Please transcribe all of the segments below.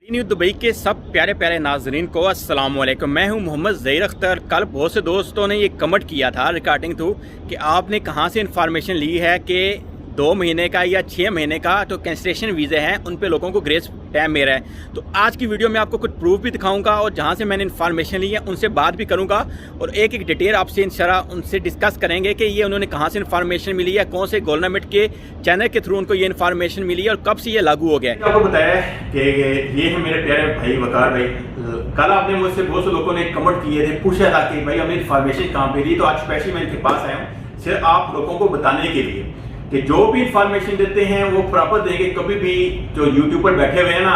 New Dubai के सब प्यारे प्यारे नाजरीन को अस्सलाम वालेकुम। मैं हूं मोहम्मद ज़हीर अख्तर। कल बहुत से दोस्तों ने ये कमेंट किया था रिकॉर्डिंग थ्रू कि आपने कहां से इन्फॉर्मेशन ली है कि 2 महीने का या 6 महीने का तो कैंसलेशन वीज़े हैं उन पे लोगों को ग्रेस टाइम मिल रहा है। तो आज की वीडियो में आपको कुछ प्रूफ भी दिखाऊंगा और जहां से मैंने इन्फॉर्मेशन ली है उनसे बात भी करूंगा और एक एक डिटेल आपसे इंशाल्लाह उनसे डिस्कस करेंगे कि ये उन्होंने कहां से इन्फॉर्मेशन मिली है, कौन से गवर्नमेंट के चैनल के थ्रू उनको ये इन्फॉर्मेशन मिली है और कब से ये लागू हो गया है। आपको बताया कि ये है मेरे प्यारे भाई वकार भाई। कल आपने मुझसे बहुत से लोगों ने कमेंट किए थे, पूछा था कि भाई हमें इन्फॉर्मेशन कहाँ पे दी, तो आज स्पेशली मैं इनके पास आया हूँ सिर्फ आप लोगों को बताने के लिए कि जो भी इंफॉर्मेशन देते हैं वो प्रॉपर देंगे। कभी भी जो यूट्यूबर बैठे हुए हैं ना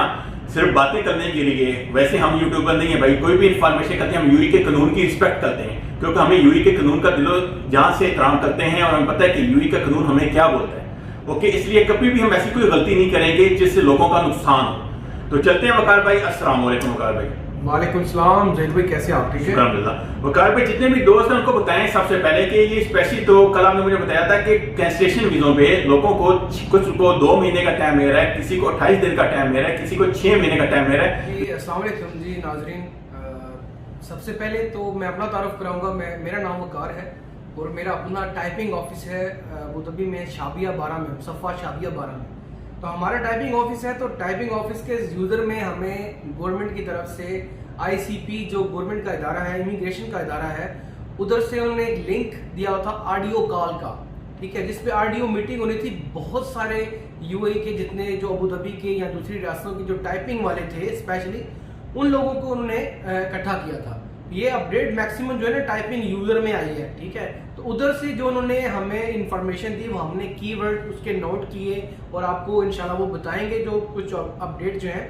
सिर्फ बातें करने के लिए, वैसे हम यूट्यूबर नहीं है भाई। कोई भी इंफॉर्मेशन करते हैं हम यूई के कानून की रिस्पेक्ट करते हैं, क्योंकि हमें यूई के कानून का दिलो जान से एहतराम करते हैं और हमें पता है कि यूई का कानून हमें क्या बोलता है। ओके, इसलिए कभी भी हम ऐसी कोई गलती नहीं करेंगे जिससे लोगों का नुकसान हो। तो चलते हैं वकार भाई। अस्सलाम वालेकुम वकार भाई। वालेकुम सलाम ज़हीर भाई, कैसे आप? ठीक है वकार भाई। जितने भी दोस्त हैं उनको बताएं सबसे पहले कि ये स्पेशली, तो कल आपने मुझे बताया था कि कैंसलेशन वीज़ों पे लोगों को कुछ को 2 महीने का टाइम मिल रहा है, किसी को 28 दिन का टाइम मिल रहा है, किसी को 6 महीने का टाइम मिल रहा है। जी अस्सलाम वालेकुम जी नाजरीन। सबसे पहले तो मैं अपना तारुफ कराऊंगा। मेरा नाम वकार है और मेरा अपना टाइपिंग ऑफिस है अबू धाबी में, शाबिया 12 में, मुसफ़ा शाबिया 12 में। तो हमारा टाइपिंग ऑफिस है। तो टाइपिंग ऑफिस के यूज़र में हमें गवर्नमेंट की तरफ से ICP जो गवर्नमेंट का इदारा है, इमिग्रेशन का इदारा है, उधर से उन्होंने एक लिंक दिया था ऑडियो कॉल का, ठीक है, जिसपे ऑडियो मीटिंग होनी थी। बहुत सारे UAE के जितने जो अबू धाबी के या दूसरी रियासतों के जो टाइपिंग वाले थे स्पेशली, उन लोगों को उन्होंने इकट्ठा किया था। ये अपडेट मैक्सिमम जो है ना टाइपिंग यूजर में आई है, ठीक है। तो उधर से जो उन्होंने हमें इंफॉर्मेशन दी वो हमने कीवर्ड उसके नोट किए और आपको इंशाल्लाह वो बताएंगे जो कुछ अपडेट जो है,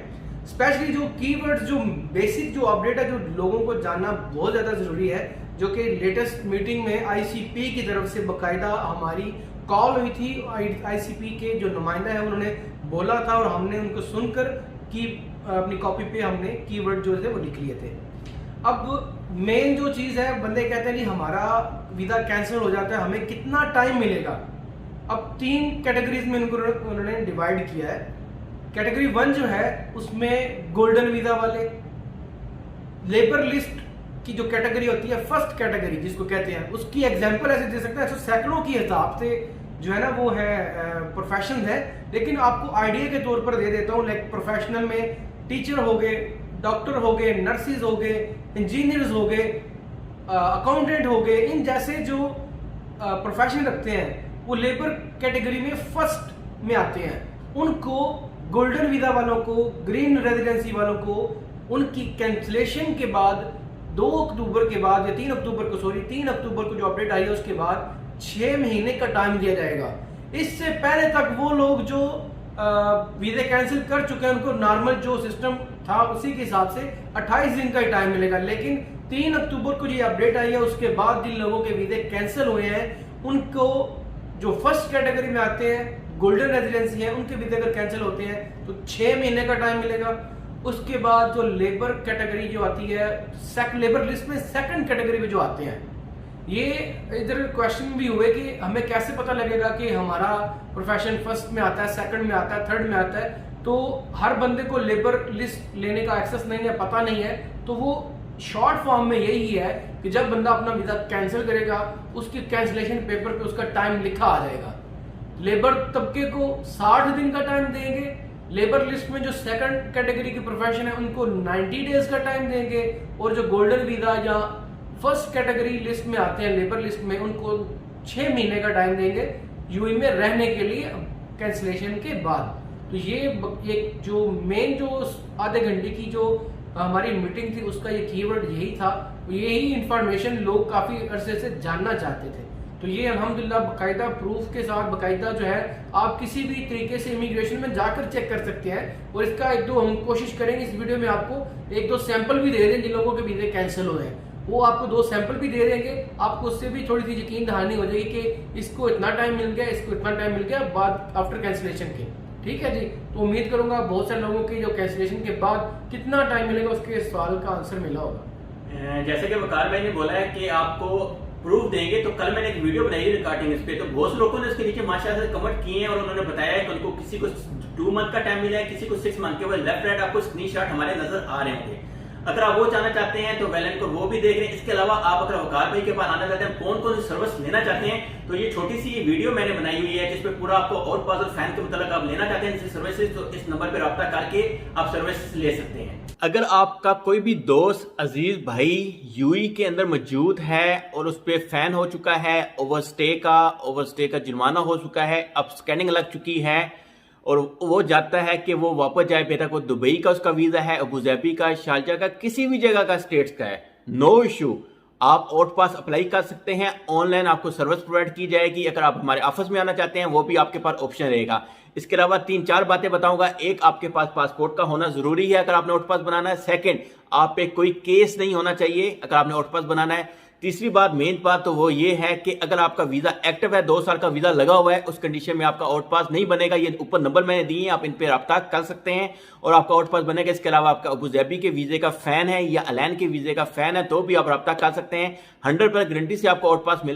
स्पेशली जो कीवर्ड्स, जो बेसिक जो अपडेट है जो लोगों को जानना बहुत ज़्यादा ज़रूरी है, जो कि लेटेस्ट मीटिंग में ICP की तरफ से बाकायदा हमारी कॉल हुई थी। ICP के जो नुमाइंदा है उन्होंने बोला था और हमने उनको सुनकर की अपनी कॉपी पे हमने कीवर्ड जो थे वो लिख लिए थे। अब मेन जो चीज़ है, बंदे कहते हैं कि हमारा वीज़ा कैंसिल हो जाता है, हमें कितना टाइम मिलेगा। अब 3 कैटेगरीज में उन्होंने डिवाइड किया है। कैटेगरी 1 जो है उसमें गोल्डन वीज़ा वाले, लेबर लिस्ट की जो कैटेगरी होती है, फर्स्ट कैटेगरी जिसको कहते हैं, उसकी एग्जांपल ऐसे दे सकते हैं। सैकड़ों की हिसाब से जो है ना वो है प्रोफेशन है, लेकिन आपको आइडिया के तौर पर दे देता हूँ। लाइक प्रोफेशनल में टीचर हो गए, डॉक्टर हो गए, नर्सिस हो गए, इंजीनियर्स हो गए, अकाउंटेंट हो गए, इन जैसे जो प्रोफेशन रखते हैं वो लेबर कैटेगरी में फर्स्ट में आते हैं। उनको गोल्डन वीज़ा वालों को, ग्रीन रेजिडेंसी वालों को, उनकी कैंसलेशन के बाद 2 अक्टूबर के बाद या 3 अक्टूबर को 3 अक्टूबर को जो अपडेट आई है उसके बाद 6 महीने का टाइम दिया जाएगा। इससे पहले तक वो लोग जो वीज़े कैंसिल कर चुके हैं उनको नॉर्मल जो सिस्टम था उसी के हिसाब से 28 दिन का ही टाइम मिलेगा। लेकिन 3 अक्टूबर को ये अपडेट आई है उसके बाद जिन लोगों के वीज़े कैंसिल हुए हैं उनको, जो फर्स्ट कैटेगरी में आते हैं, गोल्डन रेजिडेंसी है, उनके वीज़े अगर कैंसिल होते हैं तो 6 महीने का टाइम मिलेगा। उसके बाद जो लेबर कैटेगरी जो आती है, लेबर लिस्ट में सेकंड कैटेगरी में जो आते हैं, ये इधर क्वेश्चन भी हुए कि हमें कैसे पता लगेगा कि हमारा प्रोफेशन फर्स्ट में आता है, सेकंड में आता है, थर्ड में आता है। तो हर बंदे को लेबर लिस्ट लेने का एक्सेस नहीं है, पता नहीं है। तो वो शॉर्ट फॉर्म में यही है कि जब बंदा अपना वीज़ा कैंसिल करेगा उसकी कैंसिलेशन पेपर पे उसका टाइम लिखा आ जाएगा। लेबर तबके को 60 दिन का टाइम देंगे। लेबर लिस्ट में जो सेकंड कैटेगरी की प्रोफेशन है उनको 90 डेज का टाइम देंगे और जो गोल्डन वीज़ा या फर्स्ट कैटेगरी लिस्ट में आते हैं लेबर लिस्ट में उनको 6 महीने का टाइम देंगे UAE में रहने के लिए कैंसिलेशन के बाद। तो ये एक जो मेन जो आधे घंटे की जो हमारी मीटिंग थी उसका ये कीवर्ड यही था। यही इंफॉर्मेशन लोग काफ़ी अरसे से जानना चाहते थे। तो ये अल्हम्दुलिल्लाह बाकायदा प्रूफ के साथ बाकायदा जो है आप किसी भी तरीके से इमिग्रेशन में जाकर चेक कर सकते हैं। और इसका 1-2 हम कोशिश करेंगे इस वीडियो में आपको 1-2 सैंपल भी दे दें जिन लोगों के वीज़े कैंसिल हुए हैं, वो आपको 2 सैंपल भी दे देंगे। आपको उससे भी थोड़ी सी यकीन दहानी हो जाएगी कि इसको इतना टाइम मिल गया, इसको इतना टाइम मिल गया बाद आफ्टर कैंसिलेशन के। ठीक है जी। तो उम्मीद करूंगा बहुत सारे लोगों की जो कैंसिलेशन के बाद कितना टाइम मिलेगा उसके सवाल का आंसर मिला होगा। जैसे कि वकार भाई ने बोला है कि आपको प्रूफ देंगे, तो कल मैंने एक वीडियो बनाई रिकॉर्डिंग इस पे, तो बहुत से लोगों ने इसके नीचे माशाल्लाह से कमेंट किए हैं और उन्होंने बताया है कि उनको किसी को 2 मंथ का टाइम मिला है, किसी को 6 मंथ के। वो लेफ्ट राइट आपको स्क्रीनशॉट हमारे नजर आ रहे होंगे। अगर आप वो जानना चाहते हैं तो वेल एंड गुड, वो भी देख रहे हैं। इसके अलावा आप अगर वकार भाई के पास आना चाहते हैं, कौन कौन सी सर्विस लेना चाहते हैं, तो ये छोटी सी वीडियो मैंने बनाई हुई है जिसपे पूरा आपको और पास और फैन के मतलब आप लेना चाहते हैं सर्विसेज, तो इस नंबर पे रब्ता करके आप सर्विस ले सकते हैं। अगर आपका कोई भी दोस्त अजीज भाई यूएई के अंदर मौजूद है और उस पर फैन हो चुका है, ओवरस्टे का जुर्माना हो चुका है, अब स्कैनिंग लग चुकी है और वो चाहता है कि वो वापस जाए, बेटा को दुबई का उसका वीजा है, अबूधाबी का, शारजा का, किसी भी जगह का स्टेट्स का है, नो इशू, आप आउट पास अप्लाई कर सकते हैं। ऑनलाइन आपको सर्विस प्रोवाइड की जाएगी। अगर आप हमारे ऑफिस में आना चाहते हैं वो भी आपके पास ऑप्शन रहेगा। इसके अलावा 3-4 बातें बताऊंगा। एक, आपके पास पासपोर्ट का होना जरूरी है अगर आपने आउट पास बनाना है। सेकंड, आप पे कोई केस नहीं होना चाहिए अगर आपने आउट पास बनाना है। तीसरी बात, मेन बात तो वो ये है कि अगर आपका वीजा एक्टिव है, 2 साल का वीजा लगा हुआ है, उस कंडीशन में आपका आउट पास नहीं बनेगा। ये ऊपर नंबर मैंने दिए हैं, आप इन पे रब्ता कर सकते हैं और आपका आउट पास बनेगा। इसके अलावा आपका अबूधाबी के वीजे का फैन है या अलैन के वीजे का फैन है तो भी आप रब्ता कर सकते हैं। 100% गारंटी से आपको आउट पास मिलेगा।